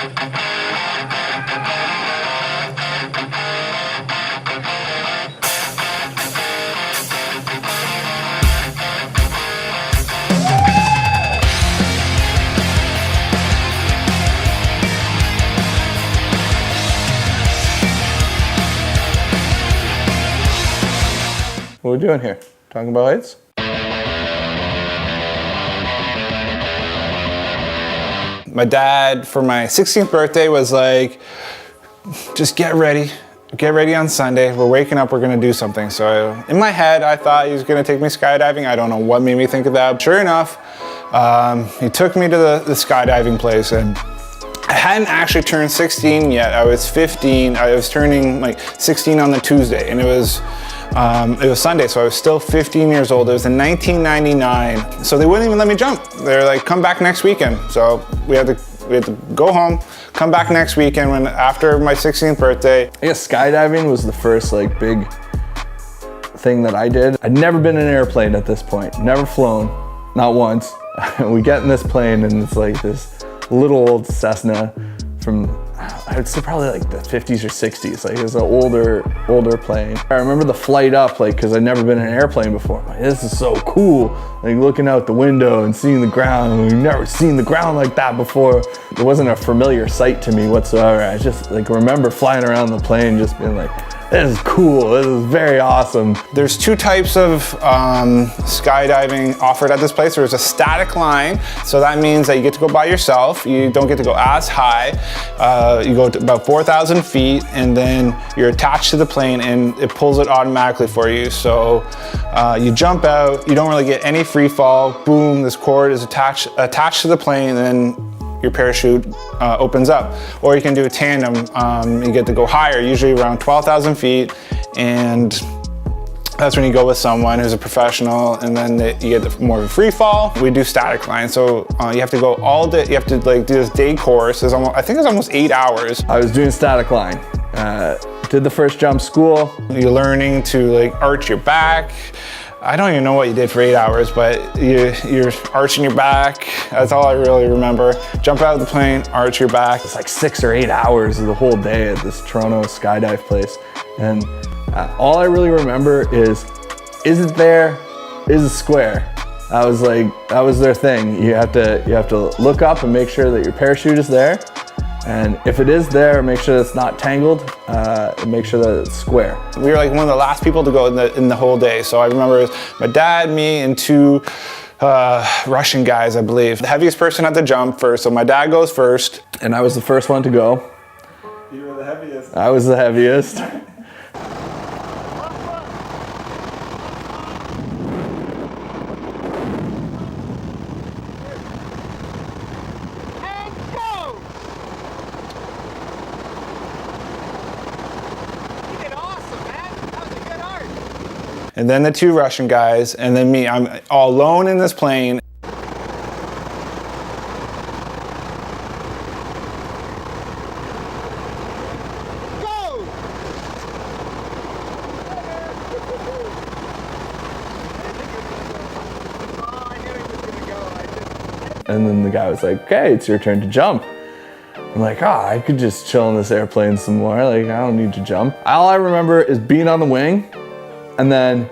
What are we doing here? Talking about heights? My dad, for my 16th birthday, was like, just get ready on Sunday. We're waking up, we're gonna do something. So in my head, I thought he was gonna take me skydiving. I don't know what made me think of that. Sure enough, he took me to the skydiving place, and I hadn't actually turned 16 yet. I was 15. I was turning like 16 on the Tuesday, and it was Sunday, so I was still 15 years old. It was in 1999, so they wouldn't even let me jump. They're like, come back next weekend. So we had to go home, come back next weekend after my 16th birthday. I guess skydiving was the first like big thing that I did. I'd never been in an airplane at this point, never flown, not once. We get in this plane and it's like this little old Cessna from, I would say probably like the 50s or 60s. Like it was an older plane. I remember the flight up, like, cause I'd never been in an airplane before. I'm like, this is so cool. Like looking out the window and seeing the ground. We've never seen the ground like that before. It wasn't a familiar sight to me whatsoever. I just like remember flying around the plane, just being like, this is cool, this is very awesome. There's two types of skydiving offered at this place. There's a static line, so that means that you get to go by yourself. You don't get to go as high. You go to about 4,000 feet, and then you're attached to the plane, and it pulls it automatically for you. So you jump out, you don't really get any free fall. Boom, this cord is attached to the plane, and then your parachute opens up. Or you can do a tandem. You get to go higher, usually around 12,000 feet, and that's when you go with someone who's a professional, and then you get more of a free fall. We do static line, so you have to go all day. You have to like do this day course. I think it's almost 8 hours. I was doing static line. Did the first jump school. You're learning to like arch your back. I don't even know what you did for 8 hours, but you're arching your back. That's all I really remember. Jump out of the plane, arch your back. It's like 6 or 8 hours of the whole day at this Toronto skydive place. And all I really remember is it there? Is it square? That was their thing. You have to look up and make sure that your parachute is there. And if it is there, make sure that it's not tangled, and make sure that it's square. We were like one of the last people to go in the whole day. So I remember it was my dad, me, and two Russian guys, I believe. The heaviest person had to jump first, so my dad goes first. And I was the first one to go. You were the heaviest. I was the heaviest. And then the two Russian guys, and then me. I'm all alone in this plane. Go! And then the guy was like, okay, it's your turn to jump. I'm like, I could just chill in this airplane some more. Like, I don't need to jump. All I remember is being on the wing. And then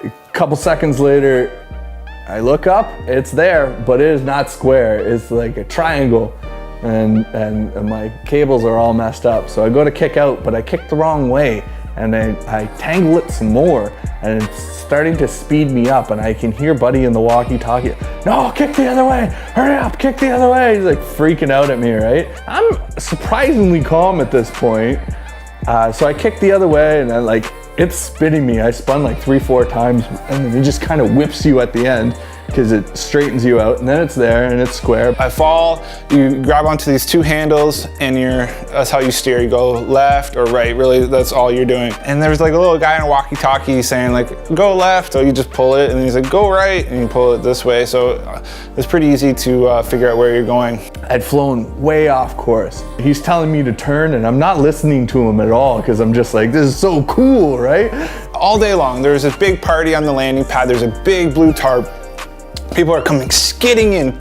a couple seconds later, I look up, it's there, but it is not square. It's like a triangle, and my cables are all messed up. So I go to kick out, but I kicked the wrong way, and I tangle it some more, and it's starting to speed me up, and I can hear Buddy in the walkie-talkie, no, kick the other way, hurry up, kick the other way. He's like freaking out at me, right? I'm surprisingly calm at this point. So I kicked the other way, and then it's spinning me. I spun like 3-4 times, and then it just kind of whips you at the end because it straightens you out, and then it's there and it's square. I fall, you grab onto these two handles, and that's how you steer. You go left or right, really, that's all you're doing. And there's like a little guy in a walkie-talkie saying like, go left, so you just pull it, and he's like, go right, and you pull it this way. So it's pretty easy to figure out where you're going. I'd flown way off course. He's telling me to turn, and I'm not listening to him at all because I'm just like, this is so cool, right? All day long, there's this big party on the landing pad. There's a big blue tarp. People are coming skidding in,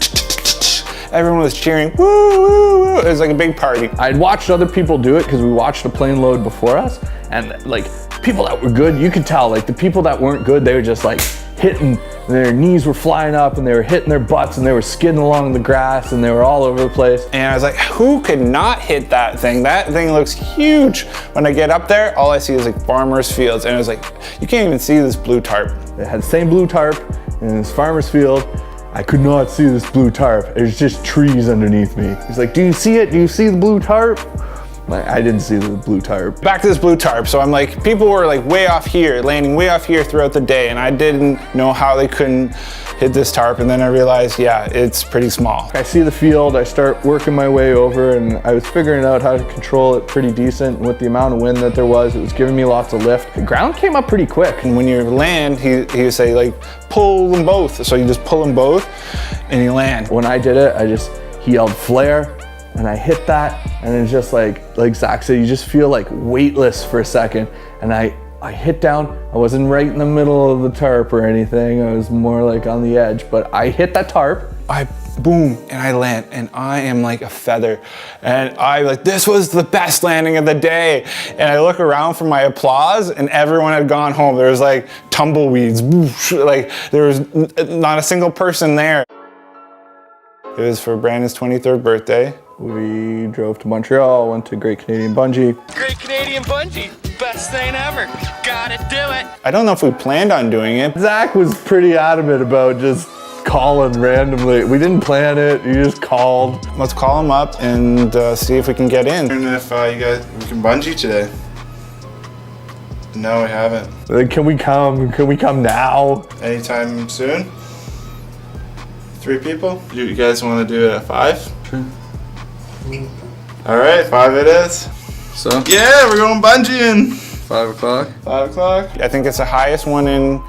everyone was cheering, woo, woo, woo. It was like a big party. I'd watched other people do it because we watched a plane load before us, and like people that were good, you could tell, like the people that weren't good, they were just like hitting, their knees were flying up and they were hitting their butts and they were skidding along the grass and they were all over the place. And I was like, who could not hit that thing? That thing looks huge. When I get up there, all I see is like farmers' fields, and it was like, you can't even see this blue tarp. It had the same blue tarp in this farmer's field. I could not see this blue tarp. There's just trees underneath me. He's like, do you see it? Do you see the blue tarp? Like, I didn't see the blue tarp. Back to this blue tarp. So I'm like, people were like way off here, landing way off here throughout the day, and I didn't know how they couldn't hit this tarp. And then I realized, yeah, it's pretty small. I see the field, I start working my way over, and I was figuring out how to control it pretty decent. With the amount of wind that there was, it was giving me lots of lift. The ground came up pretty quick. And when you land, he would say like, pull them both. So you just pull them both and you land. When I did it, he yelled flare, and I hit that, and it's just like Zach said, you just feel like weightless for a second. And I hit down. I wasn't right in the middle of the tarp or anything. I was more like on the edge, but I hit that tarp. Boom, and I land, and I am like a feather. And this was the best landing of the day. And I look around for my applause, and everyone had gone home. There was like tumbleweeds, like there was not a single person there. It was for Brandon's 23rd birthday. We drove to Montreal, went to Great Canadian Bungee. Great Canadian Bungee, best thing ever. Gotta do it. I don't know if we planned on doing it. Zach was pretty adamant about just calling randomly. We didn't plan it, he just called. Let's call him up and see if we can get in. And if we can bungee today. No, we haven't. Like, can we come now? Anytime soon? 3 people? You guys want to do it at 5? Sure. All right, 5 it is. So? Yeah, we're going bungeeing. 5 o'clock? 5 o'clock. I think it's the highest one in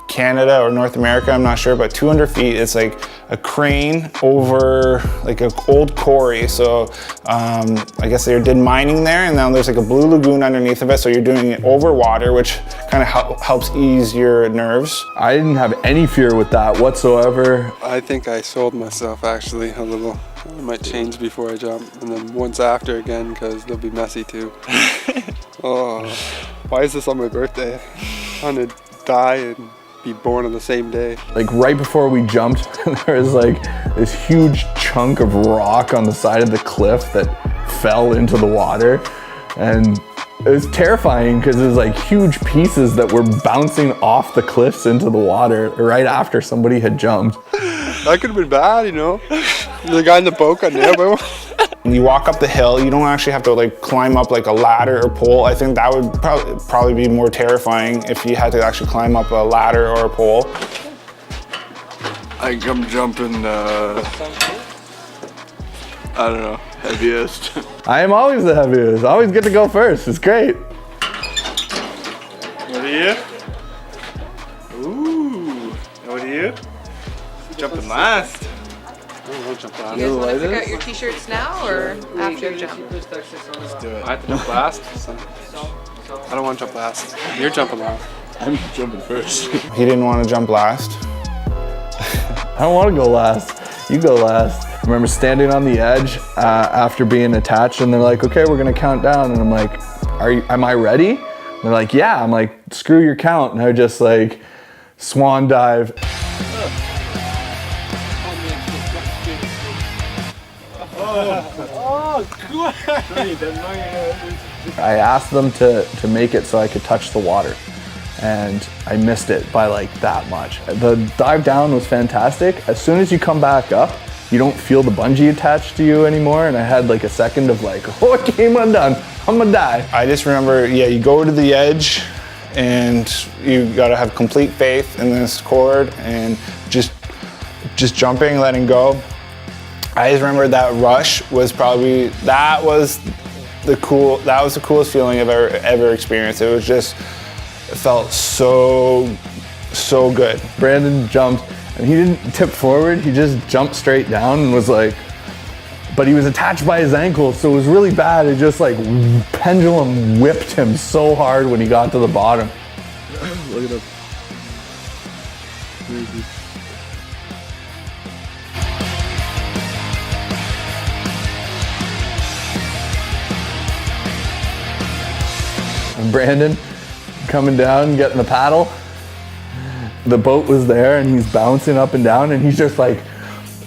Canada or North America, I'm not sure, but 200 feet. It's like a crane over like an old quarry. So I guess they did mining there, and now there's like a blue lagoon underneath of it. So you're doing it over water, which kind of helps ease your nerves. I didn't have any fear with that whatsoever. I think I sold myself actually a little. I might change before I jump, and then once after again, because they'll be messy too. Oh, why is this on my birthday? I'm gonna die and be born on the same day. Like right before we jumped, there was like this huge chunk of rock on the side of the cliff that fell into the water, and it was terrifying because it was like huge pieces that were bouncing off the cliffs into the water right after somebody had jumped. That could have been bad, you know? The guy in the boat got nailed by one. When you walk up the hill, you don't actually have to like climb up like a ladder or pole. I think that would probably be more terrifying if you had to actually climb up a ladder or a pole. I'm jumping, I don't know, heaviest. I am always the heaviest. I always get to go first. It's great. What are you? Ooh, what are you? Jumping last. I won't jump last. You guys want to pick out your t-shirts now or after you jump? Let's do it. I have to jump last? So I don't want to jump last. You're jumping last. I'm jumping first. He didn't want to jump last. I don't want to go last. You go last. I remember standing on the edge after being attached, and they're like, okay, we're going to count down. And I'm like, am I ready? And they're like, yeah. I'm like, screw your count. And I just like swan dive. I asked them to make it so I could touch the water, and I missed it by like that much. The dive down was fantastic. As soon as you come back up, you don't feel the bungee attached to you anymore, and I had like a second of like, oh, game undone, I'm gonna die. I just remember, yeah, you go to the edge and you gotta have complete faith in this cord and just jumping, letting go. I just remember that rush was probably, that was the coolest feeling I've ever experienced. It was just, it felt so good. Brandon jumped, and he didn't tip forward, he just jumped straight down and was like, but he was attached by his ankle, so it was really bad. It just like pendulum whipped him so hard when he got to the bottom. Look at him. Brandon coming down, getting the paddle. The boat was there and he's bouncing up and down and he's just like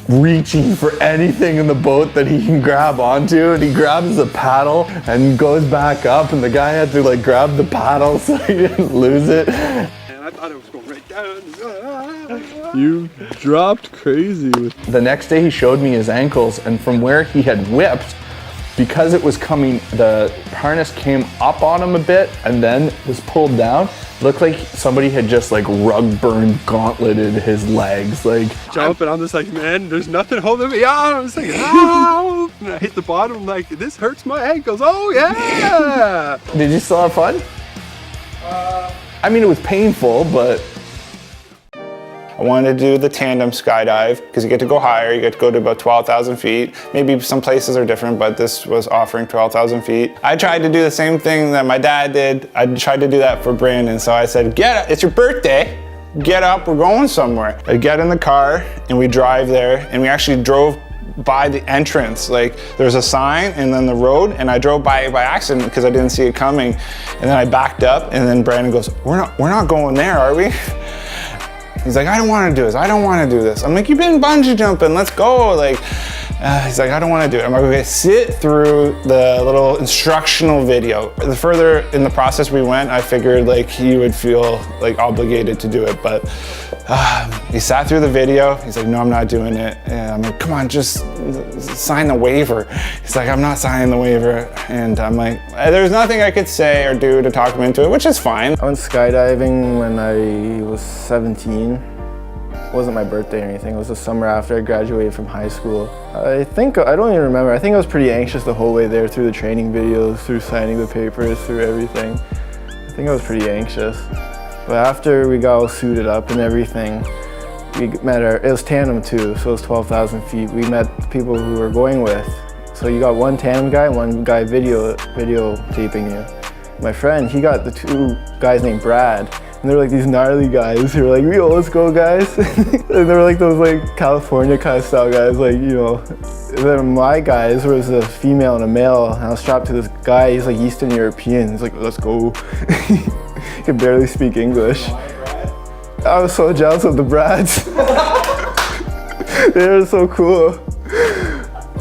reaching for anything in the boat that he can grab onto, and he grabs the paddle and goes back up, and the guy had to like grab the paddle so he didn't lose it. And I thought it was going right down. You dropped crazy. The next day he showed me his ankles, and from where he had whipped, because it was coming, the harness came up on him a bit and then was pulled down. Looked like somebody had just like rug burn gauntleted his legs. Like Jump, and I'm just like, man, there's nothing holding me. I was like, ow! And I hit the bottom, like, this hurts my ankles. Oh yeah! Did you still have fun? I mean, it was painful, but I wanted to do the tandem skydive because you get to go higher, you get to go to about 12,000 feet. Maybe some places are different, but this was offering 12,000 feet. I tried to do the same thing that my dad did. I tried to do that for Brandon, so I said, get up, it's your birthday. Get up, we're going somewhere. I get in the car and we drive there, and we actually drove by the entrance. Like there's a sign and then the road, and I drove by accident because I didn't see it coming. And then I backed up, and then Brandon goes, we're not going there, are we? He's like, I don't want to do this. I don't want to do this. I'm like, you've been bungee jumping. Let's go. Like, he's like, I don't want to do it. I'm like, okay, sit through the little instructional video. The further in the process we went, I figured like he would feel like obligated to do it. But he sat through the video. He's like, no, I'm not doing it. And I'm like, come on, just sign the waiver. He's like, I'm not signing the waiver. And I'm like, there's nothing I could say or do to talk him into it, which is fine. I went skydiving when I was 17. It wasn't my birthday or anything. It was the summer after I graduated from high school. I don't even remember. I think I was pretty anxious the whole way there, through the training videos, through signing the papers, through everything. I think I was pretty anxious. But after we got all suited up and everything, we met it was tandem too, so it was 12,000 feet. We met people who we were going with. So you got one tandem guy, one guy videotaping you. My friend, he got the two guys named Brad. And they were like these gnarly guys who were like, yo, let's go guys. And they were like those like California kind of style guys, like, you know. And then my guys was a female and a male, and I was strapped to this guy, he's like Eastern European. He's like, let's go. He could barely speak English. I was so jealous of the Brads. They were so cool.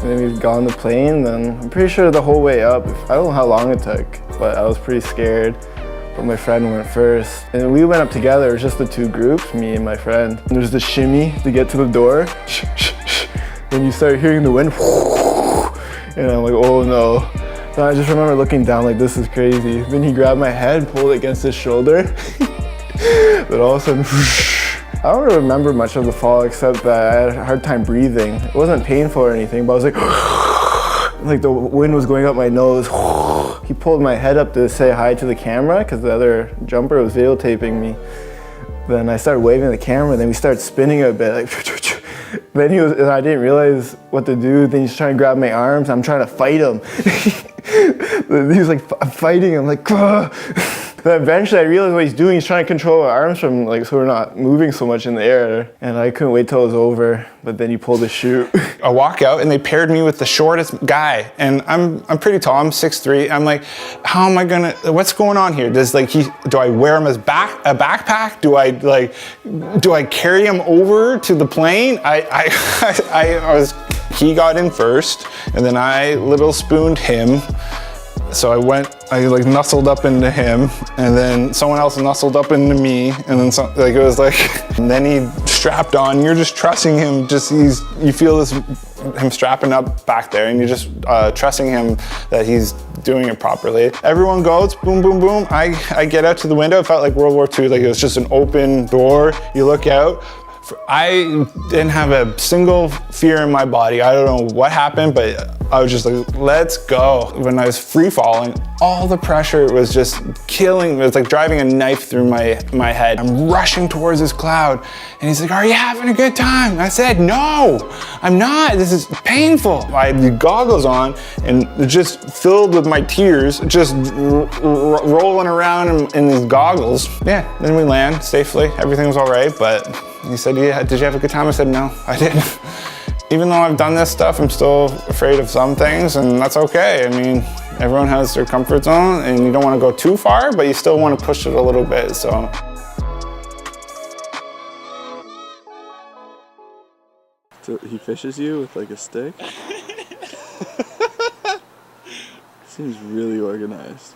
And then we got on the plane, then I'm pretty sure the whole way up, I don't know how long it took, but I was pretty scared. But my friend went first. And we went up together, it was just the two groups, me and my friend. And there's the shimmy to get to the door. Then you start hearing the wind. And I'm like, oh no. So I just remember looking down like, this is crazy. Then he grabbed my head, pulled it against his shoulder. But all of a sudden, I don't really remember much of the fall except that I had a hard time breathing. It wasn't painful or anything, but I was like the wind was going up my nose. He pulled my head up to say hi to the camera because the other jumper was videotaping me. Then I started waving the camera, then we started spinning a bit. Like, then and I didn't realize what to do. Then he's trying to grab my arms. I'm trying to fight him. He was like, I'm fighting him, like, "Ugh." Then eventually I realized what he's doing. He's trying to control our arms from, like, so we're not moving so much in the air. And I couldn't wait till it was over, but then he pulled the chute. I walk out and they paired me with the shortest guy, and I'm pretty tall, I'm 6'3". I'm like, how am I gonna, what's going on here? Do I wear him as a backpack? Do I carry him over to the plane? He got in first, and then I little spooned him. So I like nuzzled up into him, and then someone else nuzzled up into me, and then it was like, and then he strapped on. You're just trusting him. You feel him strapping up back there, and you're just trusting him that he's doing it properly. Everyone goes, boom, boom, boom. I get out to the window. It felt like World War II. Like it was just an open door. You look out. I didn't have a single fear in my body. I don't know what happened, but I was just like, let's go. When I was free falling, all the pressure was just killing me. It was like driving a knife through my head. I'm rushing towards this cloud, and he's like, are you having a good time? And I said, no, I'm not. This is painful. I had the goggles on, and they're just filled with my tears, just rolling around in these goggles. Yeah, then we land safely. Everything was all right, but he said, yeah, did you have a good time? I said, no, I didn't. Even though I've done this stuff, I'm still afraid of some things, and that's okay. I mean, everyone has their comfort zone, and you don't want to go too far, but you still want to push it a little bit, so. So he fishes you with like a stick? Seems really organized.